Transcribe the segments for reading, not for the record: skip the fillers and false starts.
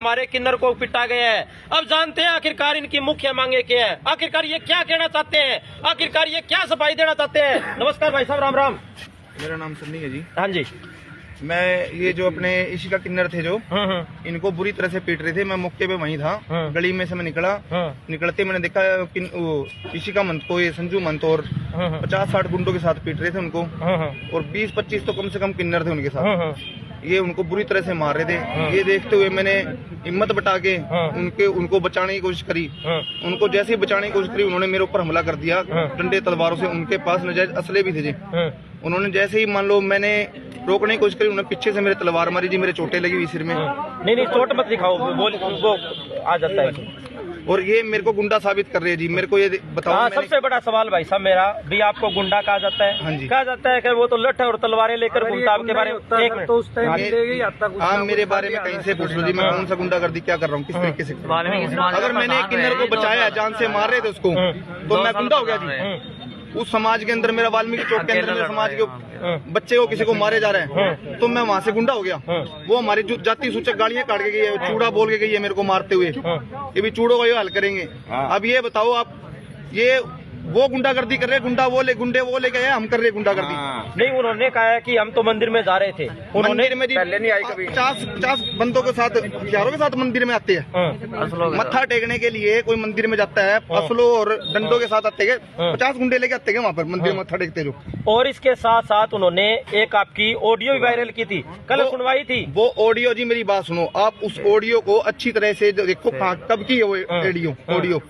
हमारे किन्नर को पिटा गया है। अब जानते हैं आखिरकार इनकी मुख्य मांगे क्या है, आखिरकार ये क्या कहना चाहते हैं, आखिरकार ये क्या सफाई देना चाहते हैं। नमस्कार भाई साहब, राम राम। मेरा नाम सन्नी है जी। हाँ जी। मैं ये जो अपने इसी का किन्नर थे जो इनको बुरी तरह से पीट रहे थे, मैं मौके पे वहीं था। गली में से मैं निकला, निकलते मैंने देखा इसी का मंत को, ये संजू मंत और 50-60 गुंडों के साथ पीट रहे थे उनको, और 20-25 तो कम से कम किन्नर थे उनके साथ। ये उनको बुरी तरह से मार रहे थे। ये देखते हुए मैंने हिम्मत बटा के उनको बचाने की कोशिश करी। उनको जैसे ही बचाने की कोशिश करी, उन्होंने मेरे ऊपर हमला कर दिया डंडे तलवारों से। उनके पास नजायज असले भी थे जी। उन्होंने जैसे ही मान लो मैंने रोकने की कोशिश करी, उन्होंने पीछे से मेरे तलवार मारी जी। मेरे चोटें लगी हुई सिर में। नहीं चोट मत दिखाओ, वो आ जाता है। और ये मेरे को गुंडा साबित कर रहे हैं जी। मेरे को ये बताओ। सबसे बड़ा सवाल भाई साहब मेरा भी, आपको गुंडा कहा जाता है? हाँ जी। कहा जाता है कि वो तो लठ और तलवारें लेकर घूमता। आपके बारे में एक मिनट, हाँ मेरे बारे में कहीं से पूछ लो जी। मैं कौन सा गुंडागर्दी क्या कर रहा हूँ, किस तरीके से? अगर मैंने किन्नर को बचाया, जान से मार रहे थे उसको, तो मैं गुंडा हो गया जी। उस समाज के अंदर, मेरा वाल्मीकि चौक के अंदर समाज के बच्चे को किसी को मारे जा रहे हैं, तो मैं वहाँ से गुंडा हो गया। वो हमारी जो जाति सूचक गाड़ियाँ काट के गई है, चूड़ा बोल के गई है मेरे को मारते हुए, ये भी चूड़ों का ये हल करेंगे। अब ये बताओ आप, ये वो गुंडागर्दी कर रहे हैं, गुंडे वो ले गए, हम कर रहे गुंडागर्दी। नहीं, उन्होंने कहा है कि हम तो मंदिर में जा रहे थे। मंदिर में पहले नहीं आई कभी। 50 बंदों के साथ, हथियारों के साथ मंदिर में आते हैं। मत्था टेकने के लिए कोई मंदिर में जाता है, असलों और डंडों के साथ आते हैं। 50 गुंडे लेके आते हैं वहाँ पर मंदिर में मत्था टेकते जो। और इसके साथ साथ उन्होंने एक आपकी ऑडियो भी वायरल की थी, कल सुनवाई थी। वो ऑडियो जी, मेरी बात सुनो आप, उस ऑडियो को अच्छी तरह से देखो। कब की है वो ऑडियो?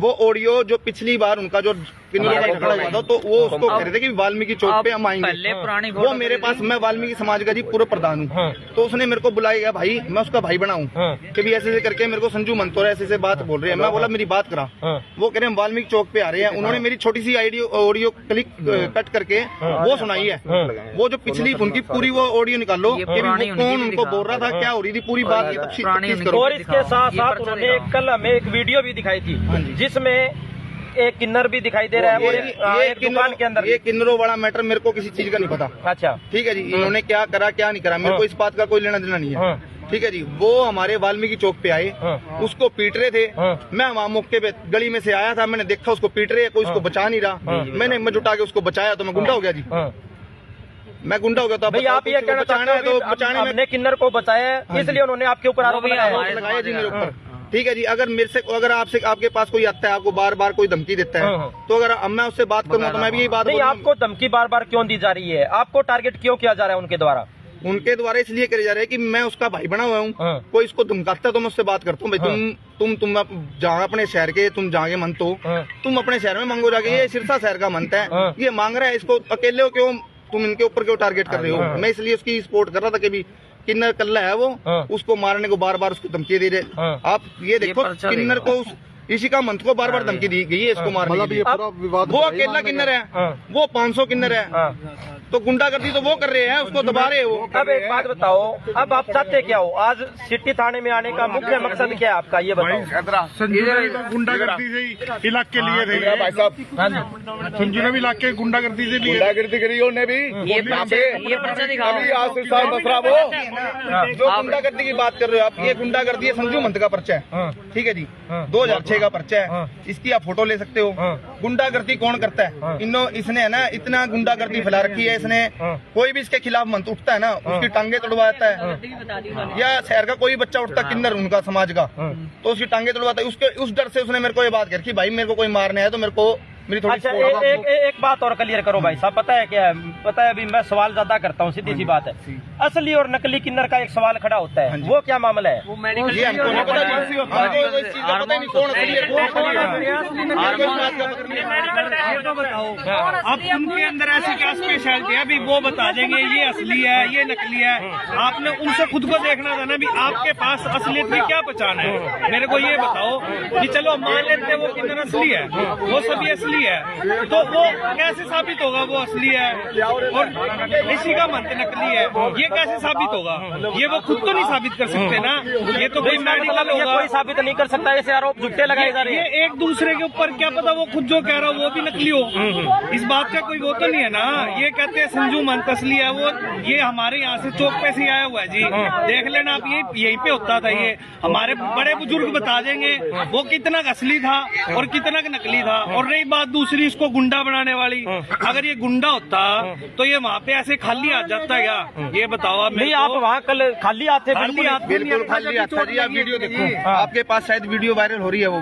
वो ऑडियो जो पिछली बार उनका जो खड़ा हुआ था, तो वो उसको कह रहे थे कि वाल्मीकि चौक पे हम आएंगे। वो मेरे पास, मैं वाल्मीकि समाज का जी पूरा प्रधान हूँ, तो उसने मेरे को बुलाया गया भाई, मैं उसका भाई बनाऊं कि भी ऐसे करके मेरे को संजू मंतोर ऐसे बात बोल रहे हैं। मैं बोला मेरी बात करा। वो कह रहे हैं वाल्मीकि चौक पे आ रहे हैं। उन्होंने मेरी छोटी सी ऑडियो क्लिक कट करके वो सुनाई है। वो जो पिछली उनकी पूरी वो ऑडियो निकालो कि कौन उनको बोल रहा था, क्या हो रही थी, पूरी बात करो। और इसके साथ साथ उन्होंने कल हमें एक वीडियो भी दिखाई थी, जिसमें एक किन्नर भी दिखाई दे रहा है। और एक दुकान के अंदर ये किन्नरों वाला मैटर मेरे को किसी चीज का नहीं पता। अच्छा, ठीक है जी। इन्होंने क्या करा क्या नहीं करा, मेरे को इस बात का कोई लेना देना नहीं है। ठीक है जी। वो हमारे वाल्मीकि चौक पे आए, उसको पीट रहे थे। मैं वहाँ मौके पे गली में से आया था, मैंने देखा उसको पीट रहे हैं, कोई उसको बचा नहीं रहा। मैंने हिम्मत जुटा के उसको बचाया, तो मैं गुंडा हो गया जी। मैं गुंडा हो गया। तो भाई आप ये कहना चाहते हैं तो बचाने में किन्नर को बचाया, इसलिए उन्होंने आपके ऊपर आरोप लगाया जी मेरे ऊपर। ठीक है जी। अगर आपके पास कोई आता है, आपको बार बार कोई धमकी देता है, तो अगर मैं उससे बात करूँ तो मैं भी यही बात नहीं। आपको धमकी बार बार क्यों दी जा रही है? आपको टारगेट क्यों किया जा रहा है उनके द्वारा? उनके द्वारा इसलिए करे जा रहे हैं कि मैं उसका भाई बना हुआ हूँ। कोई इसको धमकाता है तो मैं उससे बात करता हूँ, भाई तुम जहाँ अपने शहर के, तुम जाके मंत हो, तुम अपने शहर में मांगो जाके। ये सिरसा शहर का मंत है, ये मांग रहा है, इसको अकेले हो क्यों तुम इनके ऊपर क्यों टारगेट कर रहे हो? मैं इसलिए उसकी सपोर्ट कर रहा था कि भी किन्नर कल्ला है वो, उसको मारने को बार बार उसको धमकी दे रहे। आप ये देखो, किन्नर को इसी का मंत्र को बार बार धमकी दी गई है इसको मारने के लिए। वो अकेला किन्नर है, वो 500 किन्नर है, तो गुंडागर्दी तो वो कर रहे हैं, उसको दबा रहे हैं वो। अब एक बात बताओ, अब आप चाहते क्या हो? आज सिटी थाने में आने का मुख्य मकसद क्या है आपका, ये बताओ। गुंडागर्दी से इलाके लिए थे भाई साहब। संजू ने भी इलाके गुंडागर्दी से गुंडागर्दी करी, उन्हें भी ये पर्चा दिखाओ। जो गुंडागर्दी की बात कर रहे हो आप, ये गुंडागर्दी है संजू मंत का पर्चा है। ठीक है जी, 2006 का पर्चा है। इसकी आप फोटो ले सकते हो। गुंडागर्दी कौन करता है? इसने है ना इतना गुंडागर्दी फैला रखी है इसने। कोई भी इसके खिलाफ मंत उठता है ना, उसकी टांगे तोड़वा देता है। या शहर का कोई बच्चा उठता किन्नर उनका समाज का, तो उसकी टांगे तोड़वाता है। उसके उस डर से उसने मेरे को ये बात कही, भाई मेरे को कोई मारने आया तो मेरे को मेरी थोड़ी। अच्छा, एक बात और क्लियर करो भाई साहब, पता है क्या है? पता है, अभी मैं सवाल ज्यादा करता हूँ, सीधी सी बात है। असली और नकली किन्नर का एक सवाल खड़ा होता है, वो क्या मामला है? वो मेडिकल ये हमको नहीं पता, अब उनके अंदर ऐसी क्या स्पेशलिटी है, अभी वो बता देंगे ये असली है ये नकली है। आपने उनसे खुद को देखना था ना, भी आपके पास असलियत की क्या पहचान है? मेरे को ये बताओ कि चलो मान लेते वो किन्नर असली है, वो सभी असली असली है, तो वो कैसे साबित होगा वो असली है और ऋषि का मंत्र नकली है? ये कैसे साबित होगा? ये वो खुद तो नहीं साबित कर सकते ना, ये तो कोई मेडिकल ये होगा। कोई साबित नहीं कर सकता, ऐसे आरोप झूठे लगाए जा रहे हैं। ये एक दूसरे के ऊपर क्या पता वो खुद जो कह रहा हो वो भी नकली हो, इस बात का कोई वो तो नहीं है ना। ये कहते हैं संजू मंत्र असली है, वो ये हमारे यहाँ से चौक पे से आया हुआ है जी, देख लेना आप, यहीं पे होता था। ये हमारे बड़े बुजुर्ग बता देंगे वो कितना असली था और कितना नकली था। और रही बात दूसरी इसको गुंडा बनाने वाली, अगर ये गुंडा होता तो ये वहाँ पे ऐसे खाली आ जाता क्या? ये बताओ आप। नहीं, आप वहाँ कल खाली आते, खाली हाथ बिल्कुल खाली अच्छा जी। आप वीडियो देखो, आपके पास शायद वीडियो वायरल हो रही है वो,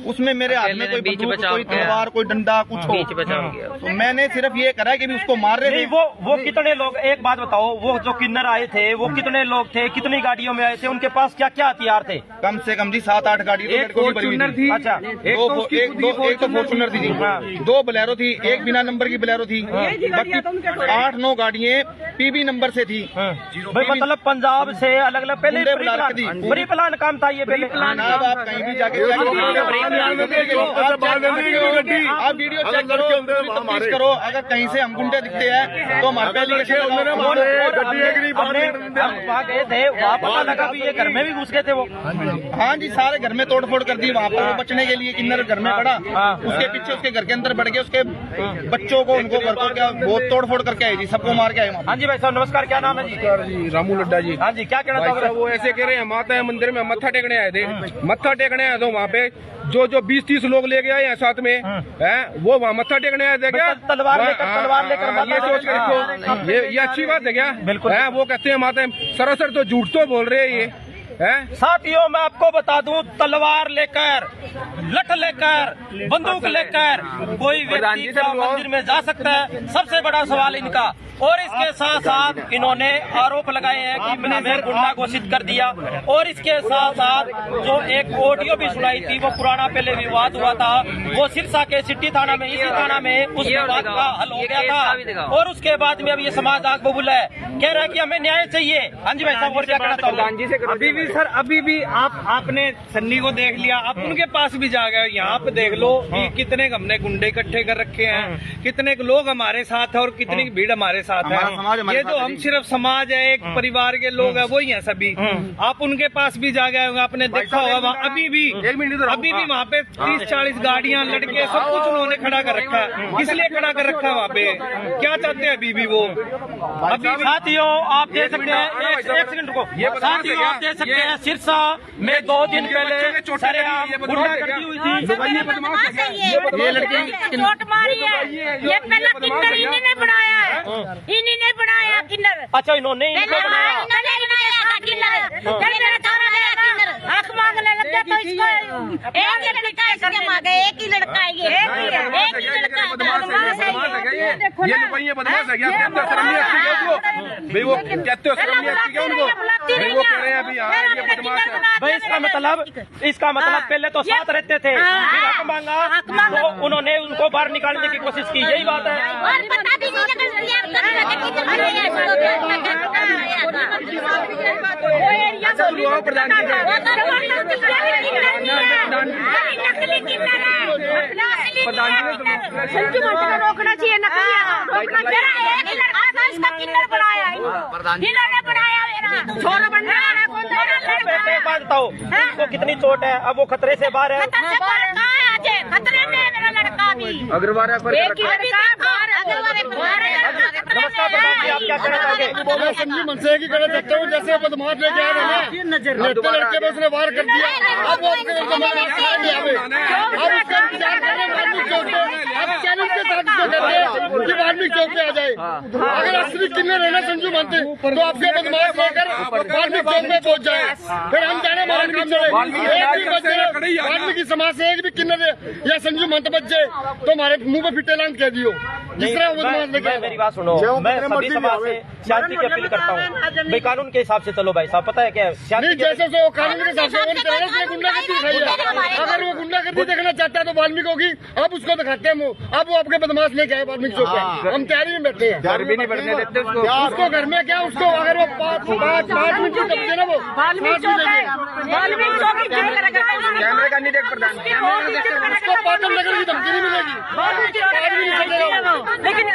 उसमें मेरे हाथ में कोई बंदूक, कोई तलवार, कोई डंडा, कुछ हो। तो मैंने सिर्फ ये करा कि भी उसको मार रहे थे। वो कितने लोग, एक बात बताओ, वो जो किन्नर आए थे वो कितने लोग थे, कितनी गाड़ियों में आए थे, उनके पास क्या क्या हथियार थे? कम से कम जी 7-8 गाड़ी तो लड़कों की भरी हुई थी। अच्छा, एक तो फॉर्चूनर थी जी, 2 बोलेरो थी, एक बिना नंबर की बोलेरो थी, बाकी 8-9 गाड़ियाँ पीबी नंबर से थी। भाई मतलब पंजाब से अलग अलग पहले प्री प्लान काम था ये पहले। आप कहीं भी जाके आप वीडियो चेक करो, तफ्तीश करो, अगर कहीं से हम गुंडे दिखते हैं तो हमारे वहाँ गए थे, वहाँ पता लगा भी ये घर में भी घुस गए थे वो। हाँ जी, सारे घर में तोड़फोड़ कर दी वहाँ पर। वो बचने के लिए किन्नर घर में पड़ा, उसके पीछे उसके घर के अंदर बढ़ गए, उसके बच्चों को, उनको घर को क्या बहुत तोड़फोड़ करके आए जी, सबको मार के आए वहाँ। हाँ जी भाई साहब, नमस्कार, क्या नाम है जी? रामू लड्डा जी। हाँ जी, क्या कहना चाहोगे? वो ऐसे कह रहे हैं, माता है मंदिर में मत्था टेकने आए थे, मत्था टेकने आए तो वहाँ पे जो 20-30 लोग ले गया यहाँ साथ में हैं, वो वहाँ मत्था टेकने आए थे क्या? तलवार लेकर ये सोच कर देखो, ये अच्छी बात है क्या? बिल्कुल। वो कहते हैं माता सरासर तो झूठ तो बोल रहे हैं ये है। साथियों, मैं आपको बता दूं, तलवार लेकर, लठ लेकर, बंदूक लेकर कोई व्यक्ति क्या मंदिर में जा सकता है? सबसे बड़ा सवाल इनका। और इसके साथ साथ इन्होंने आरोप लगाए हैं कि मैंने गुंडा घोषित कर दिया। और इसके साथ साथ जो एक ऑडियो भी सुनाई थी, वो पुराना पहले विवाद हुआ था, वो सिरसा के सिटी थाना में, इसी थाना में उस विवाद का हल हो गया था। और उसके बाद में अब ये समाज आग बबूल है, कह रहा है कि हमें न्याय चाहिए। हाँ जी भाई साहब, और क्या कहना चाहोगे? अभी भी सर, अभी भी आपने सन्नी को देख लिया, आप उनके पास भी जा गए, यहाँ पे देख लो कि कितने हमने गुंडे इकट्ठे कर रखे हैं, कितने लोग हमारे साथ है और कितनी भीड़ हमारे साथ है। ये जो हम सिर्फ समाज है, एक परिवार के लोग है, वही है सभी। आप उनके पास भी जा गए होंगे, आपने देखा होगा वहाँ अभी भी वहाँ पे 30-40 गाड़ियाँ, लड़के, सब कुछ उन्होंने खड़ा कर रखा है। किस लिए खड़ा कर रखा है वहाँ पे? क्या चाहते हैं अभी भी वो? अभी साथियों आप देख सकते हैं, एक सेकंड रुको, साथियों आप देख सकते हैं, सिरसा में 2 दिन पहले सरेआम गुंडागर्दी हुई थी। ये लड़की चोट मारी है, ये पहला किन्नर इन्हीं ने बनाया है, इन्हीं ने बनाया किन्नर। अच्छा, इन्होंने इनको बनाया। आँख मांगने लग गया तो इसको एक ही लड़का है, इसके मांगे एक ही लड़का है, ये एक ही लड़का है। ये लुगाइयाँ बदमाश है क्या? शर्म नहीं आती क्या उनको? भाई वो कहते हो शर्म नहीं आती क्या उनको? भाई वो कह रहे हैं अभी हाँ ये बदमाश है। भाई इसका मतलब पहले तो साथ रहते थे, फिर हक मांगा तो उन्होंने उनको बाहर निकालने की कोशिश की, यही बात है। और पता भी नहीं प्रधान संजू मंत्र को रोकना चाहिए, इसका किन्नर बनाया, इन्होंने बनाया मेरा छोरा बन रहा है। बताओ उसको कितनी चोट है, अब वो खतरे से बाहर है। खतरे में मेरा लड़का भी अग्रवाल नमस्कार प्रधान जी, आप क्या कहना चाहोगे? संजू मनसे की कहना चाहता हूँ, जैसे बदमाश लेके आ रहे हैं ना, लड़के लड़के पे उसने वार कर दिया, अब वो उसका इंतजार कर रहे हैं वाल्मीकि चौक पे, अब चैलेंज के साथ कर रहे हैं कि वाल्मीकि चौक पे आ जाए। अगर असली किन्नर रहना संजू मनते तो आपके बदमाश लेकर वाल्मीकि चौक में पहुँच जाए, फिर हम जाने मारन काम चले। एक भी बच्चे वाल्मीकि समाज से एक भी किन्नर या संजू मंत बच जाए तो हमारे मुंह पे फिटे लांग कह दियो। जिस तरह बदमाश लेके, मेरी बात सुनो, मैं सभी समाज से शांति की अपील करता हूँ। भाई कानून के हिसाब से चलो भाई साहब, पता है क्या नहीं, जैसे वो कानून के हिसाब से गुंडागर्दी दिखाई है। अगर वो गुंडागर्दी देखना चाहता है तो वाल्मीकि होगी, अब उसको दिखाते हैं मुँह। अब वो आपके बदमाश लेके आए वाल्मीकि चौक पे, हम तैयारी में बैठे हैं। घर भी नहीं बढ़ने देते उसको घर में क्या, उसको अगर वो 5 मिनट तक देना, वो वाल्मीकि चौक है, वाल्मीकि चौक कैमरे का नहीं देख प्रधान उसको पाटन नगर की धमकी नहीं मिलेगी, आज भी नहीं चलेगा। लेकिन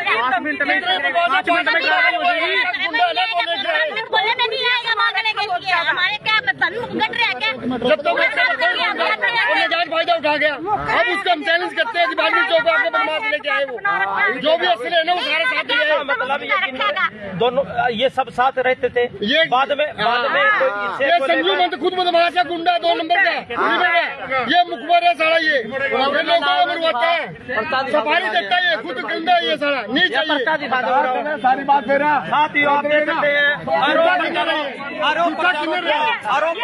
बोले में नहीं आएगा मांगने के लिए, हमारे क्या धन घट रहा है क्या? जब तक नजायज फायदा उठा गया, अब उसको हम चैलेंज करते हैं कि वाल्मीकि चौक पर आपके बदमाश लेके आए, वो जो भी असली है ना वो सारे साथ ले आए। मतलब ये दोनों ये सब साथ रहते थे, ये बाद में कोई ये संजू मंत खुद बदमाश है, गुंडा 2 नंबर का, ये मुखबर है सारा, ये लोगों को मरवाता है, सफारी देता है, ये खुद गंदा है, ये सारा नहीं चाहिए। सारी बात फिर साथियों आप देख सकते हैं आरोप प्रत्यारोप